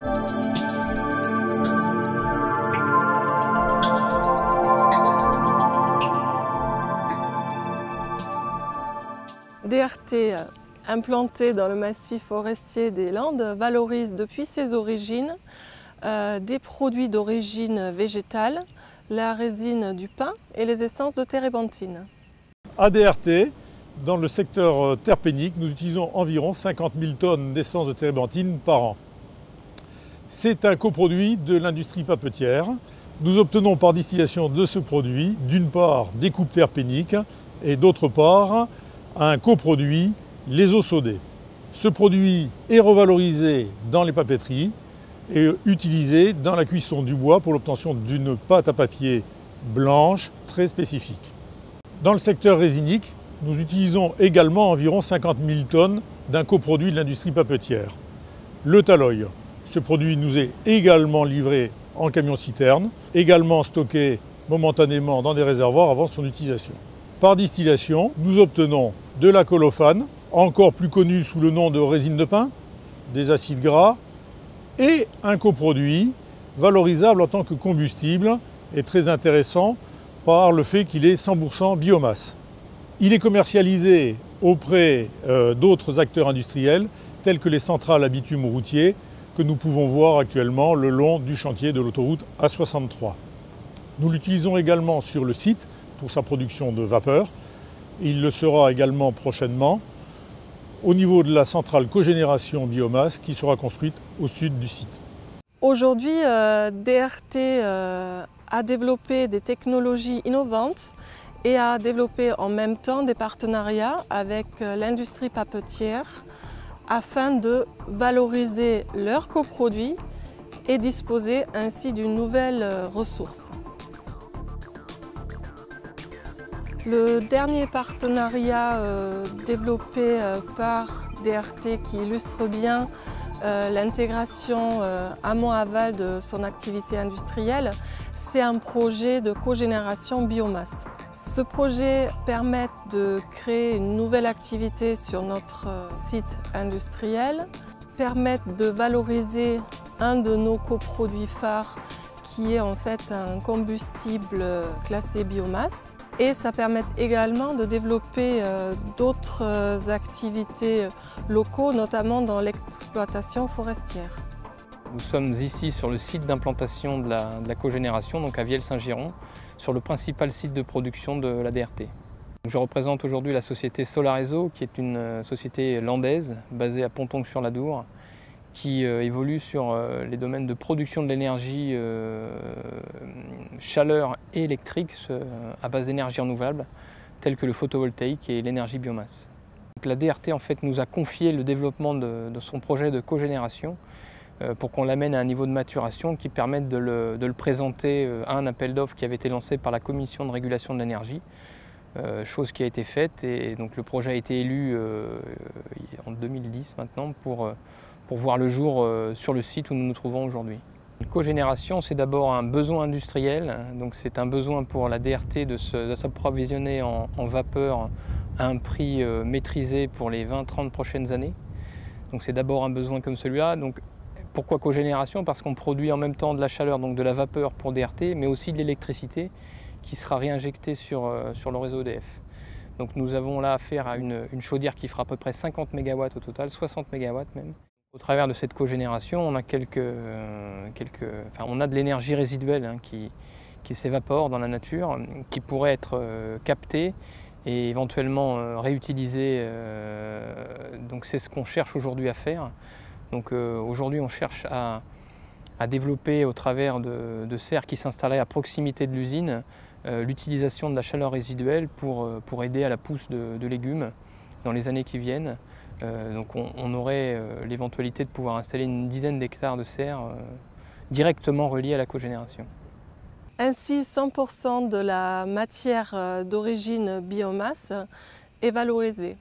DRT, implanté dans le massif forestier des Landes, valorise depuis ses origines des produits d'origine végétale, la résine du pin et les essences de térébenthine. À DRT, dans le secteur terpénique, nous utilisons environ 50 000 tonnes d'essence de térébenthine par an. C'est un coproduit de l'industrie papetière. Nous obtenons par distillation de ce produit, d'une part des coupes terpéniques et d'autre part un coproduit, les eaux sodées. Ce produit est revalorisé dans les papeteries et utilisé dans la cuisson du bois pour l'obtention d'une pâte à papier blanche très spécifique. Dans le secteur résinique, nous utilisons également environ 50 000 tonnes d'un coproduit de l'industrie papetière, le tallol. Ce produit nous est également livré en camion-citerne, également stocké momentanément dans des réservoirs avant son utilisation. Par distillation, nous obtenons de la colophane, encore plus connue sous le nom de résine de pin, des acides gras et un coproduit valorisable en tant que combustible et très intéressant par le fait qu'il est 100% biomasse. Il est commercialisé auprès d'autres acteurs industriels tels que les centrales à bitume routier que nous pouvons voir actuellement le long du chantier de l'autoroute A63. Nous l'utilisons également sur le site pour sa production de vapeur. Il le sera également prochainement au niveau de la centrale cogénération biomasse qui sera construite au sud du site. Aujourd'hui, DRT a développé des technologies innovantes et a développé en même temps des partenariats avec l'industrie papetière afin de valoriser leurs coproduits et disposer ainsi d'une nouvelle ressource. Le dernier partenariat développé par DRT qui illustre bien l'intégration amont-aval de son activité industrielle, c'est un projet de cogénération biomasse. Ce projet permet de créer une nouvelle activité sur notre site industriel, permet de valoriser un de nos coproduits phares qui est en fait un combustible classé biomasse. Et ça permet également de développer d'autres activités locaux, notamment dans l'exploitation forestière. Nous sommes ici sur le site d'implantation de la cogénération, donc à Vielle-Saint-Giron, sur le principal site de production de la DRT. Je représente aujourd'hui la société Solareso, qui est une société landaise basée à Pontongue-sur-l'Adour, qui évolue sur les domaines de production de l'énergie, chaleur et électrique à base d'énergie renouvelable, telles que le photovoltaïque et l'énergie biomasse. Donc la DRT en fait, nous a confié le développement de son projet de cogénération pour qu'on l'amène à un niveau de maturation qui permette de le présenter à un appel d'offres qui avait été lancé par la Commission de régulation de l'énergie, chose qui a été faite et donc le projet a été élu en 2010 maintenant pour voir le jour sur le site où nous nous trouvons aujourd'hui. Une cogénération, c'est d'abord un besoin industriel, donc c'est un besoin pour la DRT de s'approvisionner en vapeur à un prix maîtrisé pour les 20-30 prochaines années. Donc c'est d'abord un besoin comme celui-là. Donc pourquoi cogénération? Parce qu'on produit en même temps de la chaleur, donc de la vapeur pour DRT, mais aussi de l'électricité qui sera réinjectée sur le réseau EDF. Donc nous avons là affaire à une chaudière qui fera à peu près 50 MW au total, 60 MW même. Au travers de cette cogénération, on a on a de l'énergie résiduelle qui s'évapore dans la nature, qui pourrait être captée et éventuellement réutilisée. Donc c'est ce qu'on cherche aujourd'hui à faire. Donc aujourd'hui on cherche à développer au travers de serres qui s'installeraient à proximité de l'usine l'utilisation de la chaleur résiduelle pour aider à la pousse de légumes dans les années qui viennent. Donc on aurait l'éventualité de pouvoir installer une dizaine d'hectares de serres directement reliés à la cogénération. Ainsi, 100% de la matière d'origine biomasse est valorisée.